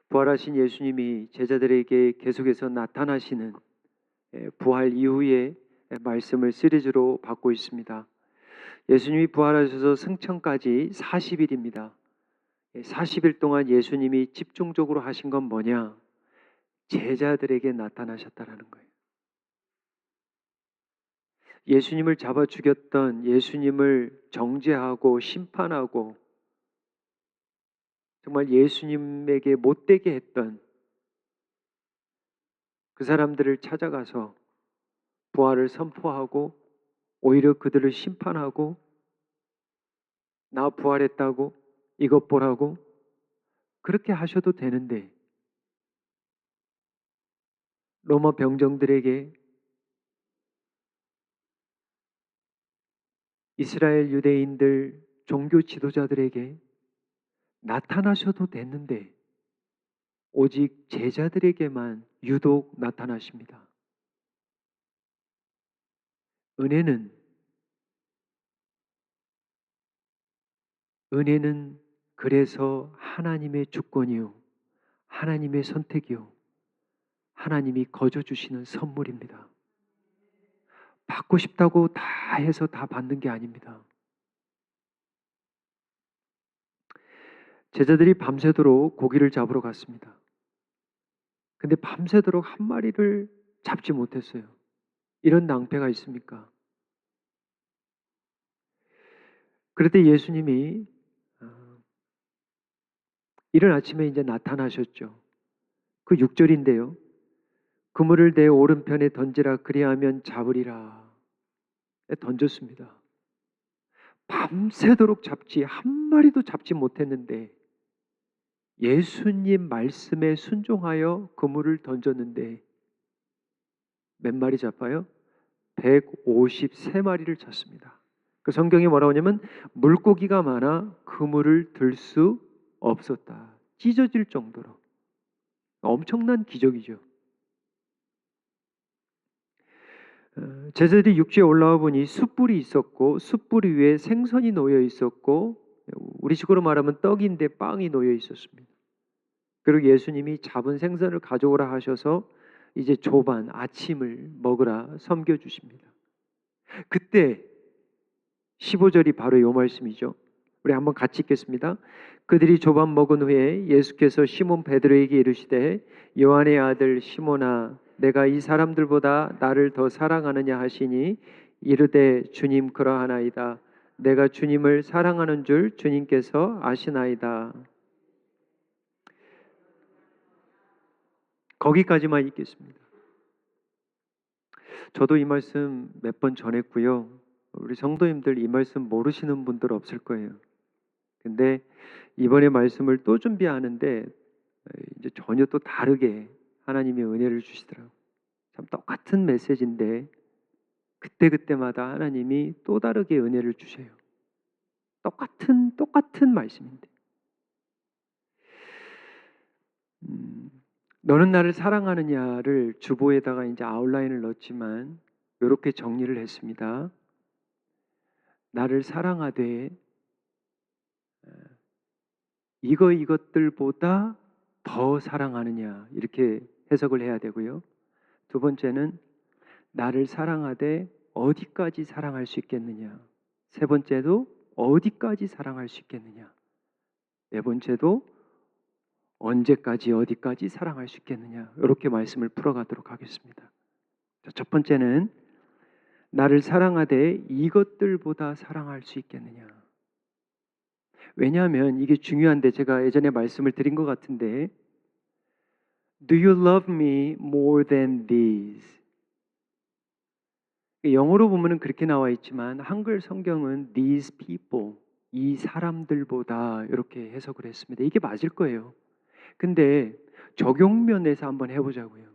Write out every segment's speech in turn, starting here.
부활하신 예수님이 제자들에게 계속해서 나타나시는 부활 이후의 말씀을 시리즈로 받고 있습니다. 예수님이 부활하셔서 승천까지 40일입니다. 40일 동안 예수님이 집중적으로 하신 건 뭐냐? 제자들에게 나타나셨다라는 거예요. 예수님을 잡아 죽였던, 예수님을 정죄하고 심판하고 정말 예수님에게 못되게 했던 그 사람들을 찾아가서 부활을 선포하고 오히려 그들을 심판하고 나 부활했다고 이것 보라고 그렇게 하셔도 되는데 로마 병정들에게 이스라엘 유대인들 종교 지도자들에게 나타나셔도 됐는데 오직 제자들에게만 유독 나타나십니다. 은혜는 그래서 하나님의 주권이요, 하나님의 선택이요, 하나님이 거저 주시는 선물입니다. 받고 싶다고 다 해서 다 받는 게 아닙니다. 제자들이 밤새도록 고기를 잡으러 갔습니다. 근데 밤새도록 한 마리를 잡지 못했어요. 이런 낭패가 있습니까? 그럴 때 예수님이 이른 아침에 이제 나타나셨죠. 그 6절인데요. 그물을 내 오른편에 던지라 그리하면 잡으리라. 던졌습니다. 밤새도록 잡지 한 마리도 잡지 못했는데 예수님 말씀에 순종하여 그물을 던졌는데 몇 마리 잡아요? 153마리를 쳤습니다. 그 성경이 뭐라고 하냐면 물고기가 많아 그물을 들 수 없었다. 찢어질 정도로. 엄청난 기적이죠. 제자들이 육지에 올라와 보니 숯불이 있었고 숯불 위에 생선이 놓여 있었고 우리식으로 말하면 떡인데 빵이 놓여 있었습니다. 그리고 예수님이 잡은 생선을 가져오라 하셔서 이제 조반 아침을 먹으라 섬겨주십니다. 그때 15절이 바로 이 말씀이죠. 우리 한번 같이 읽겠습니다. 그들이 조반 먹은 후에 예수께서 시몬 베드로에게 이르시되 요한의 아들 시몬아 내가 이 사람들보다 나를 더 사랑하느냐 하시니 이르되 주님 그러하나이다. 내가 주님을 사랑하는 줄 주님께서 아시나이다. 거기까지만 읽겠습니다. 저도 이 말씀 몇 번 전했고요. 우리 성도님들 이 말씀 모르시는 분들 없을 거예요. 근데 이번에 말씀을 또 준비하는데 이제 전혀 또 다르게 하나님의 은혜를 주시더라고요. 참 똑같은 메시지인데 그때그때마다 하나님이 또 다르게 은혜를 주셔요. 똑같은 말씀인데. 너는 나를 사랑하느냐를 주보에다가 이제 아웃라인을 넣었지만 이렇게 정리를 했습니다. 나를 사랑하되 이것들보다 더 사랑하느냐 이렇게 해석을 해야 되고요. 두 번째는 나를 사랑하되 어디까지 사랑할 수 있겠느냐. 세 번째도 어디까지 사랑할 수 있겠느냐. 네 번째도 언제까지 어디까지 사랑할 수 있겠느냐. 이렇게 말씀을 풀어가도록 하겠습니다. 첫 번째는 나를 사랑하되 이것들보다 사랑할 수 있겠느냐. 왜냐하면 이게 중요한데 제가 예전에 말씀을 드린 것 같은데 Do you love me more than these? 영어로 보면은 그렇게 나와 있지만 한글 성경은 these people, 이 사람들보다 이렇게 해석을 했습니다. 이게 맞을 거예요. 근데 적용면에서 한번 해보자고요.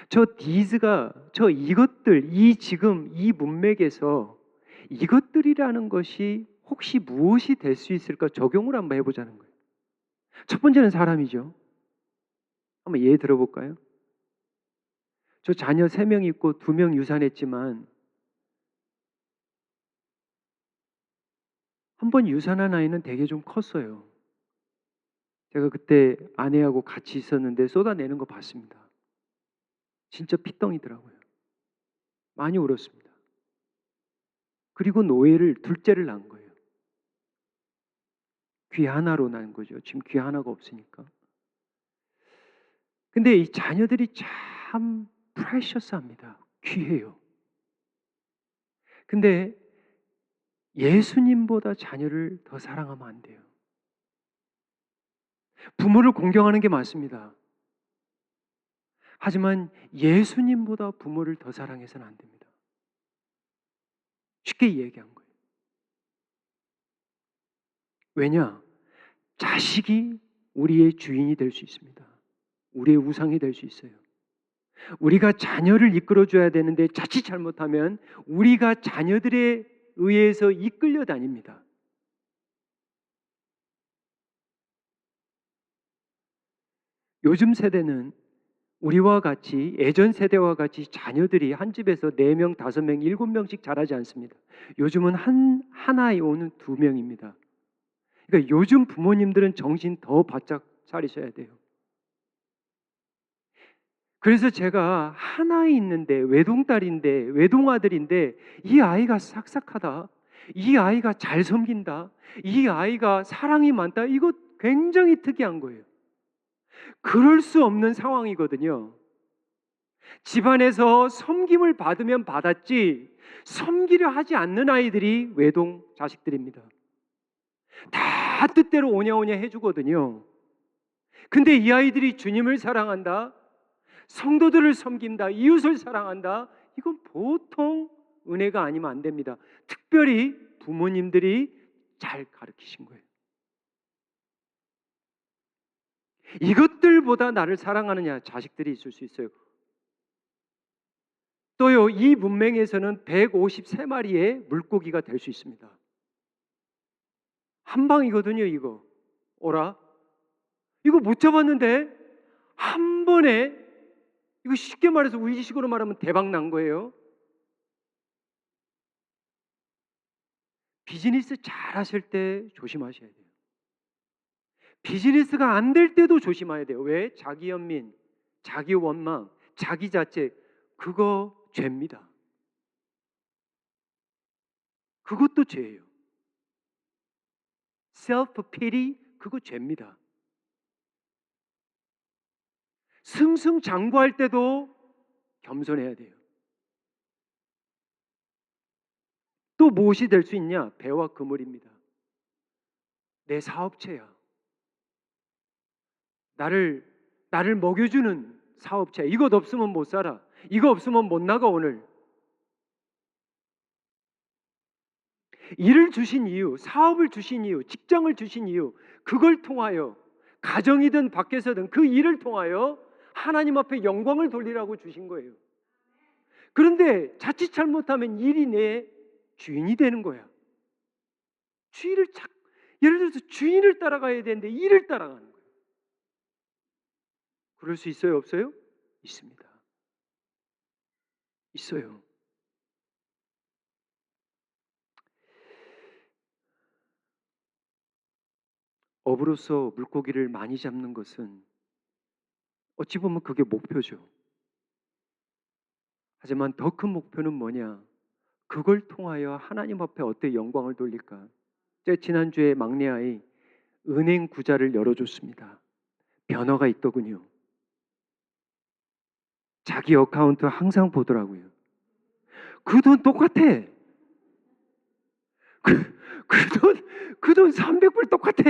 저 these가 저 이것들, 이 지금 이 문맥에서 이것들이라는 것이 혹시 무엇이 될 수 있을까 적용을 한번 해보자는 거예요. 첫 번째는 사람이죠. 한번 예를 들어볼까요? 저 자녀 3명 있고 2명 유산했지만 한 번 유산한 아이는 되게 좀 컸어요. 제가 그때 아내하고 같이 있었는데 쏟아내는 거 봤습니다. 진짜 피덩이더라고요. 많이 울었습니다. 그리고 노예를 둘째를 낳은 거예요. 귀 하나로 낳은 거죠. 지금 귀 하나가 없으니까. 근데 이 자녀들이 참 프레셔스합니다. 귀해요. 근데 예수님보다 자녀를 더 사랑하면 안 돼요. 부모를 공경하는 게 맞습니다. 하지만 예수님보다 부모를 더 사랑해서는 안 됩니다. 쉽게 얘기한 거예요. 왜냐? 자식이 우리의 주인이 될 수 있습니다. 우리의 우상이 될 수 있어요. 우리가 자녀를 이끌어줘야 되는데 자칫 잘못하면 우리가 자녀들에 의해서 이끌려 다닙니다. 요즘 세대는 우리와 같이 예전 세대와 같이 자녀들이 한 집에서 4명, 5명, 7명씩 자라지 않습니다. 요즘은 한 아이 오는 2명입니다. 그러니까 요즘 부모님들은 정신 더 바짝 차리셔야 돼요. 그래서 제가 한 아이 있는데 외동딸인데 외동아들인데 이 아이가 싹싹하다. 이 아이가 잘 섬긴다. 이 아이가 사랑이 많다. 이거 굉장히 특이한 거예요. 그럴 수 없는 상황이거든요. 집안에서 섬김을 받으면 받았지 섬기려 하지 않는 아이들이 외동 자식들입니다. 다 뜻대로 오냐오냐 해주거든요. 근데 이 아이들이 주님을 사랑한다, 성도들을 섬긴다, 이웃을 사랑한다, 이건 보통 은혜가 아니면 안 됩니다. 특별히 부모님들이 잘 가르치신 거예요. 이것들보다 나를 사랑하느냐, 자식들이 있을 수 있어요. 또요, 이 문명에서는 153마리의 물고기가 될 수 있습니다. 한 방이거든요, 이거. 오라. 이거 못 잡았는데 한 번에, 이거 쉽게 말해서 우리식으로 말하면 대박 난 거예요. 비즈니스 잘 하실 때 조심하셔야 돼요. 비즈니스가 안 될 때도 조심해야 돼요. 왜? 자기 연민, 자기 원망, 자기 자책, 그거 죄입니다. 그것도 죄예요. self pity, 그거 죄입니다. 승승장구할 때도 겸손해야 돼요. 또 무엇이 될 수 있냐? 배와 그물입니다. 내 사업체야. 나를 먹여주는 사업체. 이것 없으면 못 살아. 이거 없으면 못 나가 오늘. 일을 주신 이유, 사업을 주신 이유, 직장을 주신 이유, 그걸 통하여 가정이든 밖에서든 그 일을 통하여 하나님 앞에 영광을 돌리라고 주신 거예요. 그런데 자칫 잘못하면 일이 내 주인이 되는 거야. 예를 들어서 주인을 따라가야 되는데 일을 따라가는 거예요. 그럴 수 있어요, 없어요? 있습니다. 있어요. 어부로서 물고기를 많이 잡는 것은 어찌 보면 그게 목표죠. 하지만 더 큰 목표는 뭐냐? 그걸 통하여 하나님 앞에 어떻게 영광을 돌릴까? 제가 지난주에 막내 아이 은행 구자를 열어줬습니다. 변화가 있더군요. 자기 어카운트 항상 보더라고요. 그 돈 똑같아. 그 돈 300불 똑같아.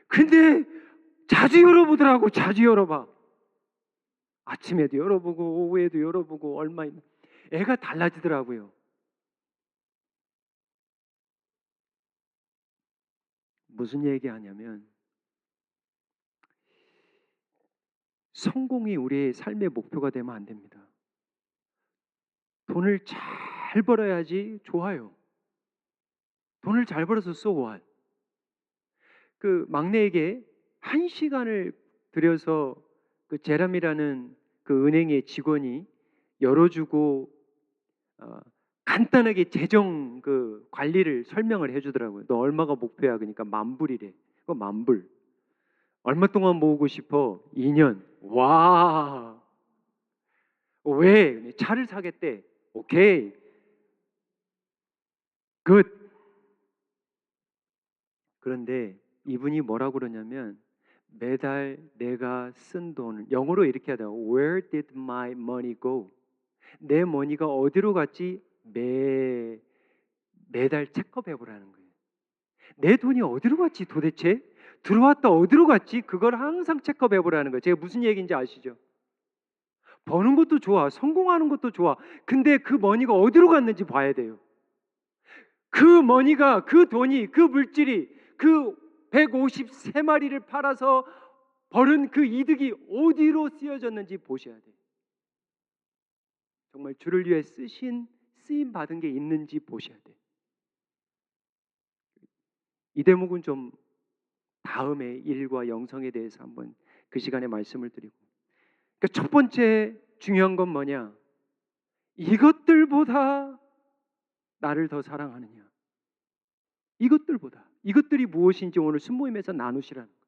근데 자주 열어보더라고. 자주 열어봐. 아침에도 열어보고 오후에도 열어보고 얼마 있나. 애가 달라지더라고요. 무슨 얘기하냐면 성공이 우리의 삶의 목표가 되면 안 됩니다. 돈을 잘 벌어야지 좋아요. 돈을 잘 벌어서 so what? 그 막내에게 1시간을 들여서 그 제람이라는 그 은행의 직원이 열어주고 간단하게 재정 그 관리를 설명을 해주더라고요. 너 얼마가 목표야? 그러니까 10,000불이래. 그거 10,000불. 얼마 동안 모으고 싶어? 2년. 와. 왜? 차를 사겠대. 오케이. 굿. 그런데 이분이 뭐라고 그러냐면 매달 내가 쓴 돈을 영어로 이렇게 하다. Where did my money go? 내 머니가 어디로 갔지? 매달 체크해 보라는 거예요. 내 돈이 어디로 갔지 도대체? 들어왔다 어디로 갔지? 그걸 항상 체크해 보라는 거예요. 제가 무슨 얘기인지 아시죠? 버는 것도 좋아. 성공하는 것도 좋아. 근데 그 머니가 어디로 갔는지 봐야 돼요. 그 머니가, 그 돈이, 그 물질이 그 153마리를 팔아서 벌은 그 이득이 어디로 쓰여졌는지 보셔야 돼요. 정말 주를 위해 쓰임 받은 게 있는지 보셔야 돼요. 이 대목은 좀 다음에 일과 영성에 대해서 한번 그 시간에 말씀을 드리고, 그러니까 첫 번째 중요한 건 뭐냐? 이것들보다 나를 더 사랑하느냐? 이것들이 무엇인지 오늘 순모임에서 나누시라는 거예요.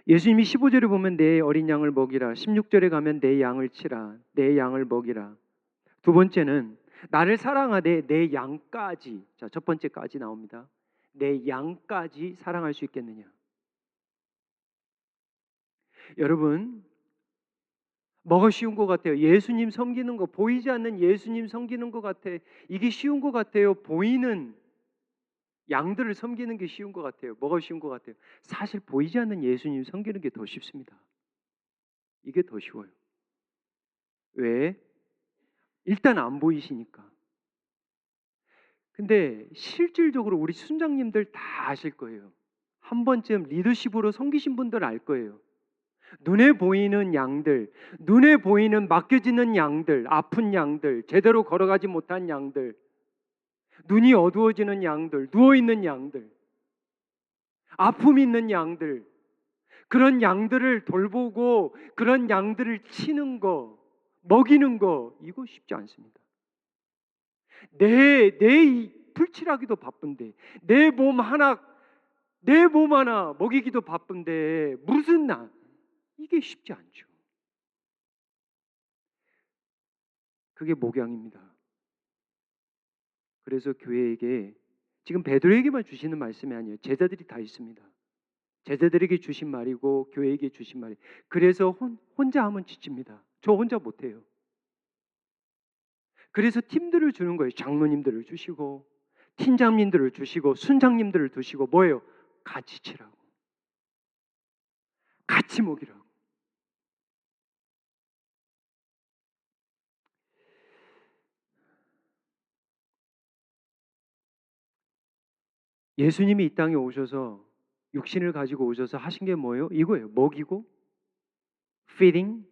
예수님이 15절에 보면 내 어린 양을 먹이라, 16절에 가면 내 양을 치라, 내 양을 먹이라. 두 번째는 나를 사랑하되 내 양까지, 자, 첫 번째까지 나옵니다. 내 양까지 사랑할 수 있겠느냐? 여러분, 뭐가 쉬운 것 같아요? 예수님 섬기는 거, 보이지 않는 예수님 섬기는 것 같아. 이게 쉬운 것 같아요? 보이는 양들을 섬기는 게 쉬운 것 같아요? 뭐가 쉬운 것 같아요? 사실 보이지 않는 예수님 섬기는 게 더 쉽습니다. 이게 더 쉬워요. 왜? 일단 안 보이시니까. 근데 실질적으로 우리 순장님들 다 아실 거예요. 한 번쯤 리더십으로 섬기신 분들 알 거예요. 눈에 보이는 양들, 눈에 보이는 맡겨지는 양들, 아픈 양들, 제대로 걸어가지 못한 양들, 눈이 어두워지는 양들, 누워있는 양들, 아픔 있는 양들, 그런 양들을 돌보고 그런 양들을 치는 거, 먹이는 거, 이거 쉽지 않습니다. 내 풀칠하기도 바쁜데, 내 몸 하나 먹이기도 바쁜데, 무슨 이게 쉽지 않죠. 그게 목양입니다. 그래서 교회에게, 지금 베드로에게만 주시는 말씀이 아니에요. 제자들이 다 있습니다. 제자들에게 주신 말이고 교회에게 주신 말이. 그래서 혼자 하면 지칩니다. 저 혼자 못해요. 그래서 팀들을 주는 거예요. 장로님들을 주시고 팀장님들을 주시고 순장님들을 두시고 뭐예요? 같이 치라고, 같이 먹이라고. 예수님이 이 땅에 오셔서 육신을 가지고 오셔서 하신 게 뭐예요? 이거예요. 먹이고 feeding,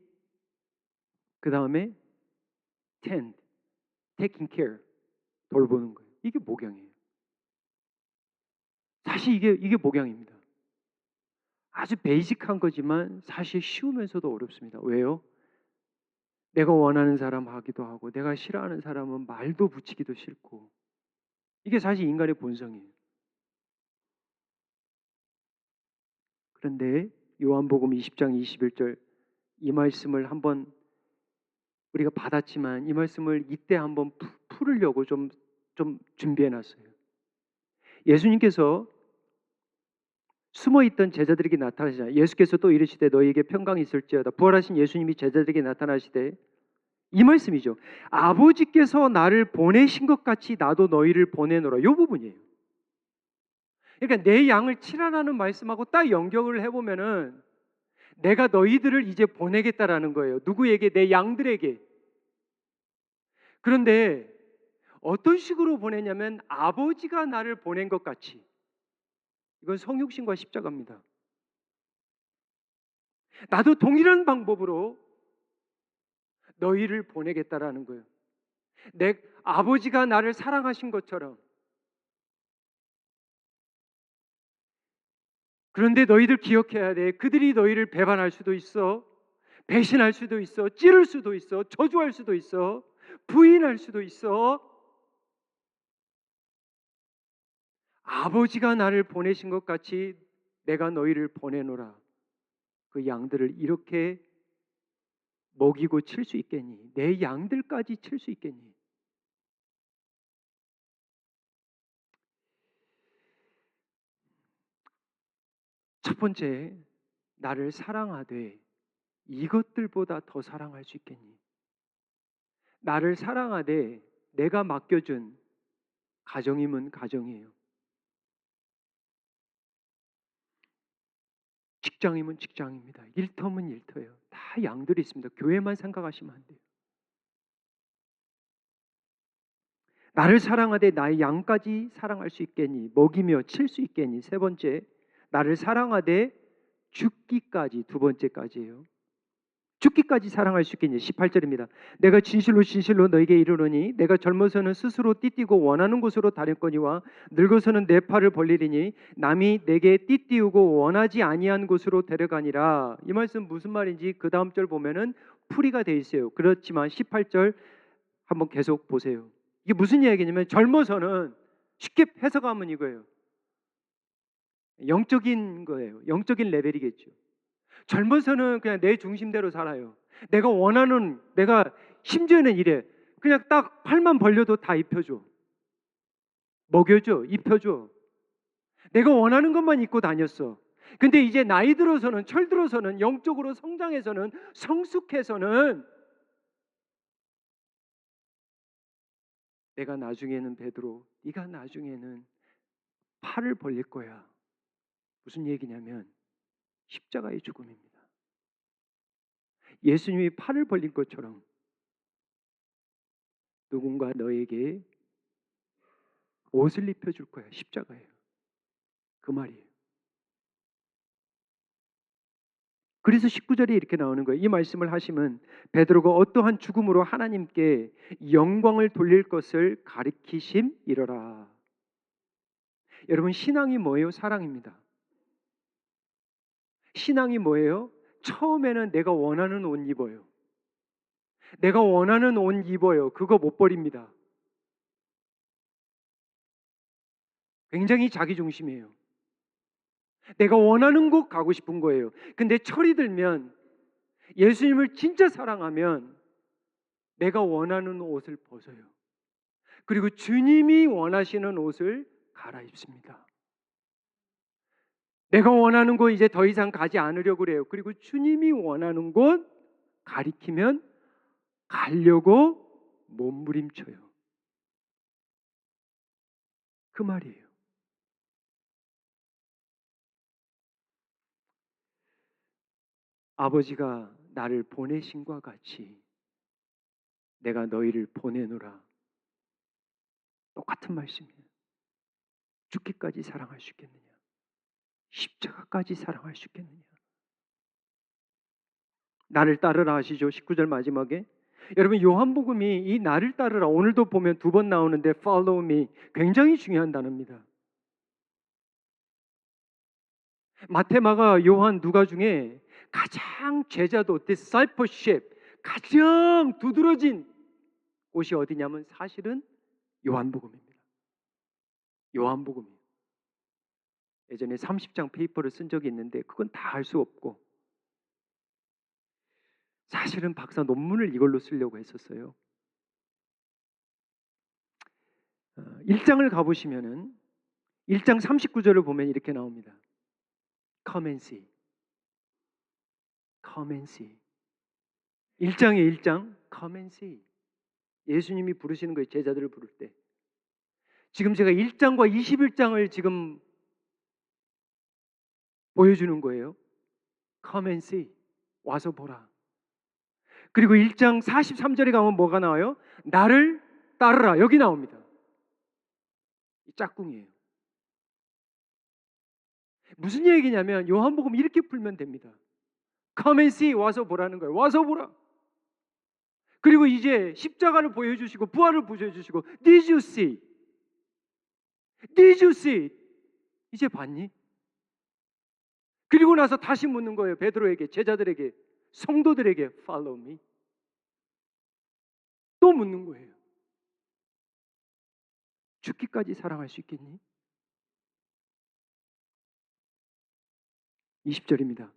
그 다음에 tend, taking care, 돌보는 거예요. 이게 목양이에요. 사실 이게 목양입니다. 아주 베이직한 거지만 사실 쉬우면서도 어렵습니다. 왜요? 내가 원하는 사람 하기도 하고 내가 싫어하는 사람은 말도 붙이기도 싫고, 이게 사실 인간의 본성이에요. 그런데 요한복음 20장 21절 이 말씀을 한번 우리가 받았지만 이 말씀을 이때 한번 풀으려고 좀 준비해 놨어요. 예수님께서 숨어있던 제자들에게 나타나시잖아요. 예수께서 또 이르시되 너희에게 평강이 있을지어다. 부활하신 예수님이 제자들에게 나타나시되 이 말씀이죠. 아버지께서 나를 보내신 것 같이 나도 너희를 보내노라. 이 부분이에요. 그러니까 내 양을 치라라는 말씀하고 딱 연결을 해보면은 내가 너희들을 이제 보내겠다라는 거예요. 누구에게? 내 양들에게. 그런데 어떤 식으로 보내냐면 아버지가 나를 보낸 것 같이. 이건 성육신과 십자가입니다. 나도 동일한 방법으로 너희를 보내겠다라는 거예요. 내 아버지가 나를 사랑하신 것처럼. 그런데 너희들 기억해야 돼. 그들이 너희를 배반할 수도 있어. 배신할 수도 있어. 찌를 수도 있어. 저주할 수도 있어. 부인할 수도 있어. 아버지가 나를 보내신 것 같이 내가 너희를 보내노라. 그 양들을 이렇게 먹이고 칠 수 있겠니? 내 양들까지 칠 수 있겠니? 첫 번째, 나를 사랑하되 이것들보다 더 사랑할 수 있겠니? 나를 사랑하되 내가 맡겨준 가정이면 가정이에요. 직장이면 직장입니다. 일터면 일터예요. 다 양들이 있습니다. 교회만 생각하시면 안 돼요. 나를 사랑하되 나의 양까지 사랑할 수 있겠니? 먹이며 칠 수 있겠니? 세 번째, 나를 사랑하되 죽기까지, 두 번째까지예요. 죽기까지 사랑할 수 있겠니? 18절입니다. 내가 진실로 진실로 너에게 이르노니 내가 젊어서는 스스로 띠띠고 원하는 곳으로 다녔거니와 늙어서는 내 팔을 벌리리니 남이 내게 띠띠우고 원하지 아니한 곳으로 데려가니라. 이 말씀 무슨 말인지 그 다음 절 보면은 풀이가 돼 있어요. 그렇지만 18절 한번 계속 보세요. 이게 무슨 이야기냐면 젊어서는 쉽게 해석하면 이거예요. 영적인 거예요. 영적인 레벨이겠죠. 젊어서는 그냥 내 중심대로 살아요. 내가 원하는, 내가 심지어는 이래. 그냥 딱 팔만 벌려도 다 입혀줘. 먹여줘, 입혀줘. 내가 원하는 것만 입고 다녔어. 근데 이제 나이 들어서는, 철 들어서는, 영적으로 성장해서는, 성숙해서는 내가 나중에는 베드로, 네가 나중에는 팔을 벌릴 거야. 무슨 얘기냐면 십자가의 죽음입니다. 예수님이 팔을 벌린 것처럼 누군가 너에게 옷을 입혀줄 거야. 십자가예요. 그 말이에요. 그래서 19절에 이렇게 나오는 거예요. 이 말씀을 하시면 베드로가 어떠한 죽음으로 하나님께 영광을 돌릴 것을 가리키심이러라. 여러분, 신앙이 뭐예요? 사랑입니다. 신앙이 뭐예요? 처음에는 내가 원하는 옷 입어요. 내가 원하는 옷 입어요. 그거 못 버립니다. 굉장히 자기중심이에요. 내가 원하는 곳 가고 싶은 거예요. 근데 철이 들면, 예수님을 진짜 사랑하면 내가 원하는 옷을 벗어요. 그리고 주님이 원하시는 옷을 갈아입습니다. 내가 원하는 곳 이제 더 이상 가지 않으려고 그래요. 그리고 주님이 원하는 곳 가리키면 가려고 몸부림쳐요. 그 말이에요. 아버지가 나를 보내신과 같이 내가 너희를 보내노라. 똑같은 말씀이에요. 죽기까지 사랑할 수 있겠느냐? 십자가까지 사랑할 수 있겠느냐? 나를 따르라 하시죠. 19절 마지막에. 여러분, 요한복음이 이 나를 따르라 오늘도 보면 두 번 나오는데 follow me 굉장히 중요한 단어입니다. 마태, 마가, 요한, 누가 중에 가장 제자도 discipleship 가장 두드러진 곳이 어디냐면 사실은 요한복음입니다. 요한복음이에요. 예전에 30장 페이퍼를 쓴 적이 있는데 그건 다 할 수 없고 사실은 박사 논문을 이걸로 쓰려고 했었어요. 1장을 가보시면은 1장 39절을 보면 이렇게 나옵니다. Come and see. Come and see. 1장에 1장 Come and see. 예수님이 부르시는 거예요. 제자들을 부를 때. 지금 제가 1장과 21장을 지금 보여주는 거예요. Come and see. 와서 보라. 그리고 1장 43절에 가면 뭐가 나와요? 나를 따르라. 여기 나옵니다. 이 짝꿍이에요. 무슨 얘기냐면 요한복음 이렇게 풀면 됩니다. Come and see. 와서 보라는 거예요. 와서 보라. 그리고 이제 십자가를 보여주시고 부활을 보여주시고 Did you see? Did you see? 이제 봤니? 그리고 나서 다시 묻는 거예요. 베드로에게, 제자들에게, 성도들에게 Follow me. 또 묻는 거예요. 죽기까지 사랑할 수 있겠니? 20절입니다.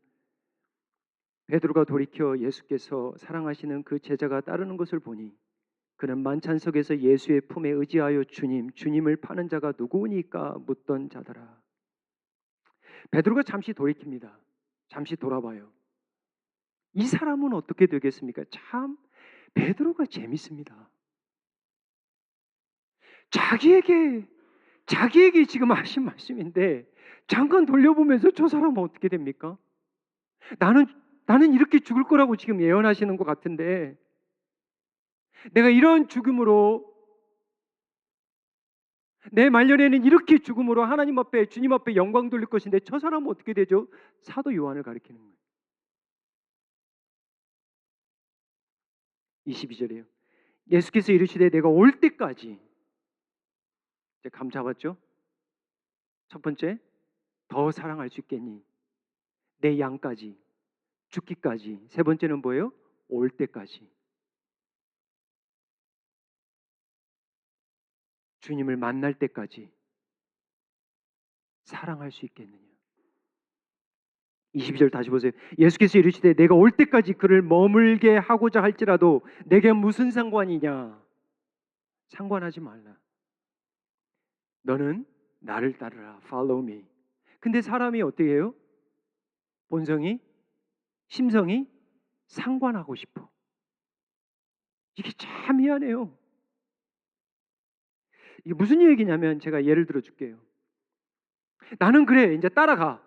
베드로가 돌이켜 예수께서 사랑하시는 그 제자가 따르는 것을 보니 그는 만찬석에서 예수의 품에 의지하여 주님을 파는 자가 누구니까 묻던 자더라. 베드로가 잠시 돌이킵니다. 잠시 돌아봐요. 이 사람은 어떻게 되겠습니까? 참 베드로가 재밌습니다. 자기에게 지금 하신 말씀인데 잠깐 돌려보면서 저 사람은 어떻게 됩니까? 나는 이렇게 죽을 거라고 지금 예언하시는 것 같은데 내가 이런 죽음으로 내 말년에는 이렇게 죽음으로 하나님 앞에 주님 앞에 영광 돌릴 것인데 저 사람은 어떻게 되죠? 사도 요한을 가리키는 거예요. 22절이에요. 예수께서 이르시되 내가 올 때까지 이제 감 잡았죠? 첫 번째, 더 사랑할 수 있겠니? 내 양까지, 죽기까지. 세 번째는 뭐예요? 올 때까지. 주님을 만날 때까지 사랑할 수 있겠느냐? 22절 다시 보세요. 예수께서 이르시되 내가 올 때까지 그를 머물게 하고자 할지라도 내게 무슨 상관이냐? 상관하지 말라. 너는 나를 따르라. Follow me. 근데 사람이 어떻게 해요? 본성이, 심성이 상관하고 싶어. 이게 참 미안해요. 이게 무슨 얘기냐면 제가 예를 들어 줄게요. 나는 그래 이제 따라가.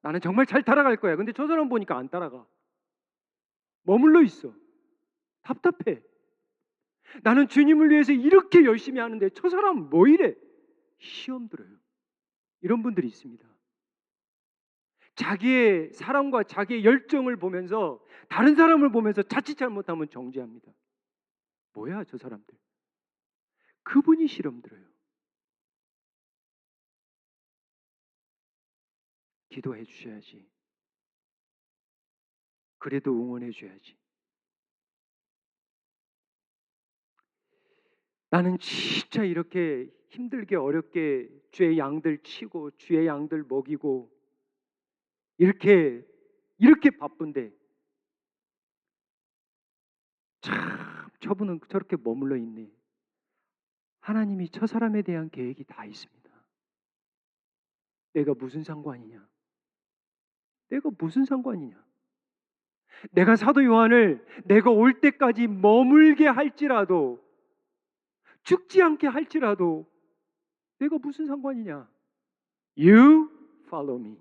나는 정말 잘 따라갈 거야. 근데 저 사람 보니까 안 따라가. 머물러 있어. 답답해. 나는 주님을 위해서 이렇게 열심히 하는데 저 사람 뭐 이래? 시험 들어요. 이런 분들이 있습니다. 자기의 사랑과 자기의 열정을 보면서 다른 사람을 보면서 자칫 잘못하면 정죄합니다. 뭐야 저 사람들. 그분이 시험 들어요. 기도해 주셔야지. 그래도 응원해 줘야지. 나는 진짜 이렇게 힘들게 어렵게 주의 양들 치고 주의 양들 먹이고 이렇게 바쁜데 참 저분은 저렇게 머물러 있네. 하나님이 저 사람에 대한 계획이 다 있습니다. 내가 무슨 상관이냐? 내가 무슨 상관이냐? 내가 사도 요한을 내가 올 때까지 머물게 할지라도 죽지 않게 할지라도 내가 무슨 상관이냐? You follow me.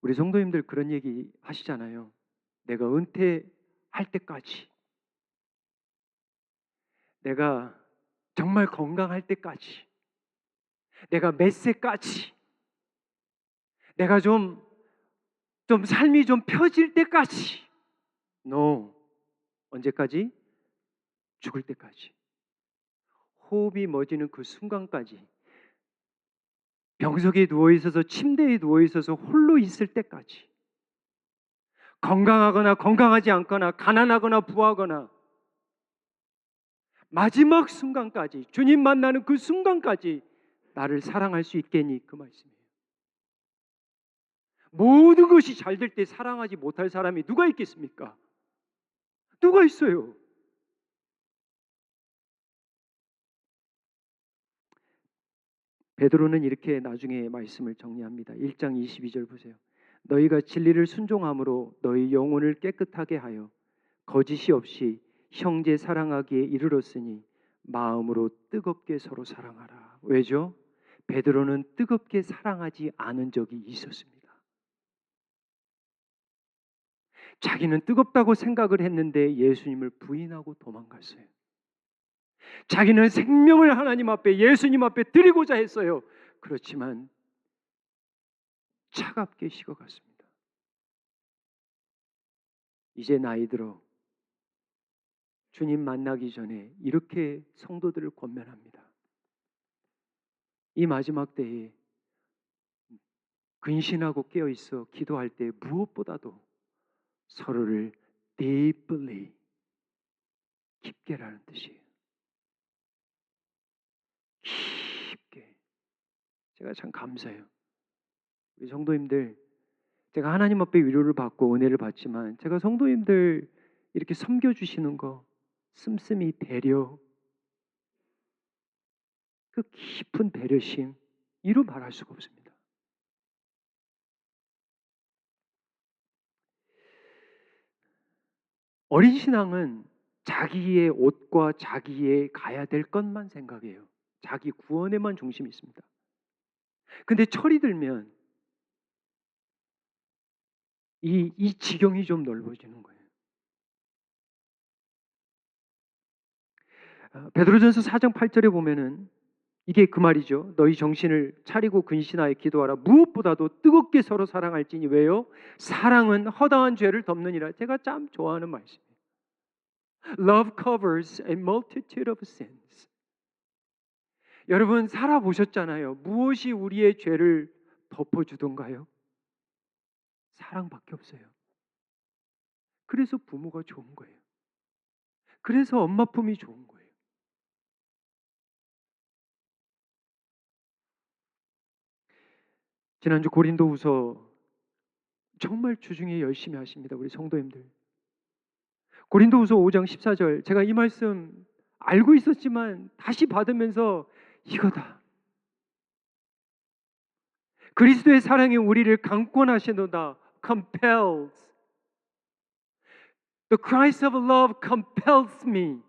우리 성도님들 그런 얘기 하시잖아요. 내가 은퇴할 때까지, 내가 정말 건강할 때까지, 내가 몇 세까지, 내가 좀 삶이 좀 펴질 때까지. No. 언제까지? 죽을 때까지. 호흡이 멎이는 그 순간까지. 병석에 누워 있어서 침대에 누워 있어서 홀로 있을 때까지. 건강하거나 건강하지 않거나 가난하거나 부하거나 마지막 순간까지 주님 만나는 그 순간까지 나를 사랑할 수 있겠니? 그 말씀이에요. 모든 것이 잘 될 때 사랑하지 못할 사람이 누가 있겠습니까? 누가 있어요? 베드로는 이렇게 나중에 말씀을 정리합니다. 1장 22절 보세요. 너희가 진리를 순종함으로 너희 영혼을 깨끗하게 하여 거짓이 없이 형제 사랑하기에 이르렀으니 마음으로 뜨겁게 서로 사랑하라. 왜죠? 베드로는 뜨겁게 사랑하지 않은 적이 있었습니다. 자기는 뜨겁다고 생각을 했는데 예수님을 부인하고 도망갔어요. 자기는 생명을 하나님 앞에 예수님 앞에 드리고자 했어요. 그렇지만 차갑게 식어갔습니다. 이제 나이 들어 주님 만나기 전에 이렇게 성도들을 권면합니다. 이 마지막 때에 근신하고 깨어있어 기도할 때 무엇보다도 서로를 deeply 깊게라는 뜻이에요. 깊게 제가 참 감사해요. 우리 성도님들, 제가 하나님 앞에 위로를 받고 은혜를 받지만 제가 성도님들 이렇게 섬겨주시는 거, 씀씀이 배려, 그 깊은 배려심, 이루 말할 수가 없습니다. 어린 신앙은 자기의 옷과 자기의 가야 될 것만 생각해요. 자기 구원에만 중심이 있습니다. 근데 철이 들면 이 지경이 좀 넓어지는 거예요. 베드로전서 4장 8절에 보면은 이게 그 말이죠. 너희 정신을 차리고 근신하여 기도하라. 무엇보다도 뜨겁게 서로 사랑할지니. 왜요? 사랑은 허다한 죄를 덮느니라. 제가 참 좋아하는 말씀이에요. Love covers a multitude of sins. 여러분 살아보셨잖아요. 무엇이 우리의 죄를 덮어주던가요? 사랑밖에 없어요. 그래서 부모가 좋은 거예요. 그래서 엄마 품이 좋은 거예요. 지난주 고린도후서 정말 주중에 열심히 하십니다. 우리 성도님들. 고린도후서 5장 14절, 제가 이 말씀 알고 있었지만 다시 받으면서 이거다. 그리스도의 사랑이 우리를 강권하시노다. compels. The Christ of love compels me.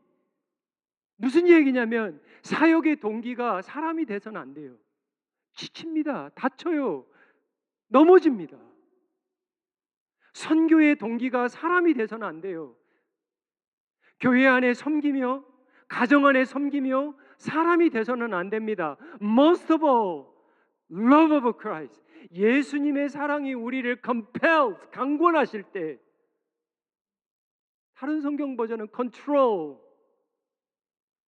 무슨 얘기냐면 사역의 동기가 사람이 돼서는 안 돼요. 지칩니다. 다쳐요. 넘어집니다. 선교의 동기가 사람이 돼서는 안 돼요. 교회 안에 섬기며 가정 안에 섬기며 사람이 돼서는 안 됩니다. Most of all, love of Christ. 예수님의 사랑이 우리를 compels, 강권하실 때, 다른 성경 버전은 control,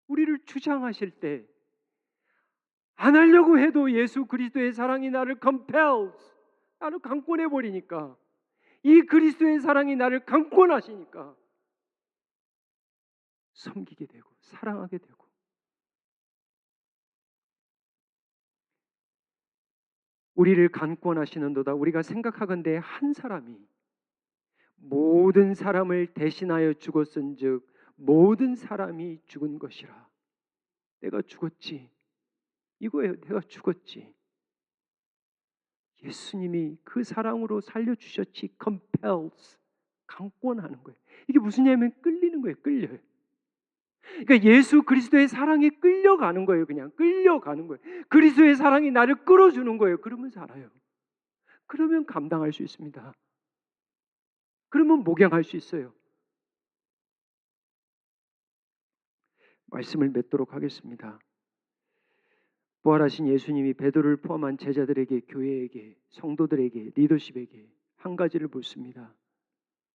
우리를 주장하실 때, 안 하려고 해도 예수 그리스도의 사랑이 나를 compels, 나를 강권해 버리니까, 이 그리스도의 사랑이 나를 강권하시니까 섬기게 되고 사랑하게 되고. 우리를 강권하시는도다. 우리가 생각하건대 한 사람이 모든 사람을 대신하여 죽었은즉 모든 사람이 죽은 것이라. 내가 죽었지. 이거예요. 내가 죽었지. 예수님이 그 사랑으로 살려주셨지. compels, 강권하는 거예요. 이게 무슨 얘기냐면 끌리는 거예요. 끌려요. 그러니까 예수 그리스도의 사랑에 끌려가는 거예요. 그냥 끌려가는 거예요. 그리스도의 사랑이 나를 끌어주는 거예요. 그러면 살아요. 그러면 감당할 수 있습니다. 그러면 목양할 수 있어요. 말씀을 맺도록 하겠습니다. 부활하신 예수님이 베드로를 포함한 제자들에게, 교회에게, 성도들에게, 리더십에게 한 가지를 묻습니다.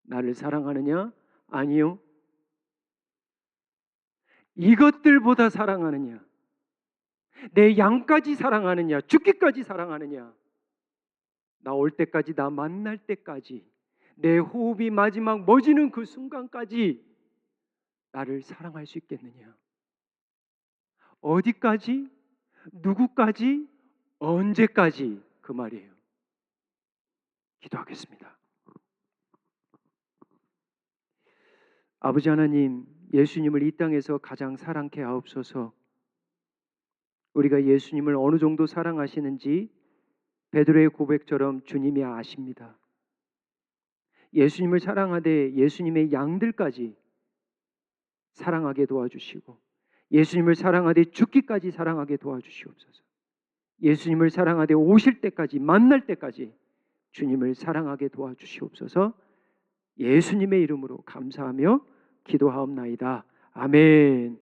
나를 사랑하느냐? 아니요. 이것들보다 사랑하느냐? 내 양까지 사랑하느냐? 죽기까지 사랑하느냐? 나 올 때까지, 나 만날 때까지, 내 호흡이 마지막 멎는 그 순간까지 나를 사랑할 수 있겠느냐? 어디까지? 누구까지? 언제까지? 그 말이에요. 기도하겠습니다. 아버지 하나님, 예수님을 이 땅에서 가장 사랑케 하옵소서. 우리가 예수님을 어느 정도 사랑하시는지 베드로의 고백처럼 주님이 아십니다. 예수님을 사랑하되 예수님의 양들까지 사랑하게 도와주시고, 예수님을 사랑하되 죽기까지 사랑하게 도와주시옵소서. 예수님을 사랑하되 오실 때까지, 만날 때까지 주님을 사랑하게 도와주시옵소서. 예수님의 이름으로 감사하며 기도하옵나이다. 아멘.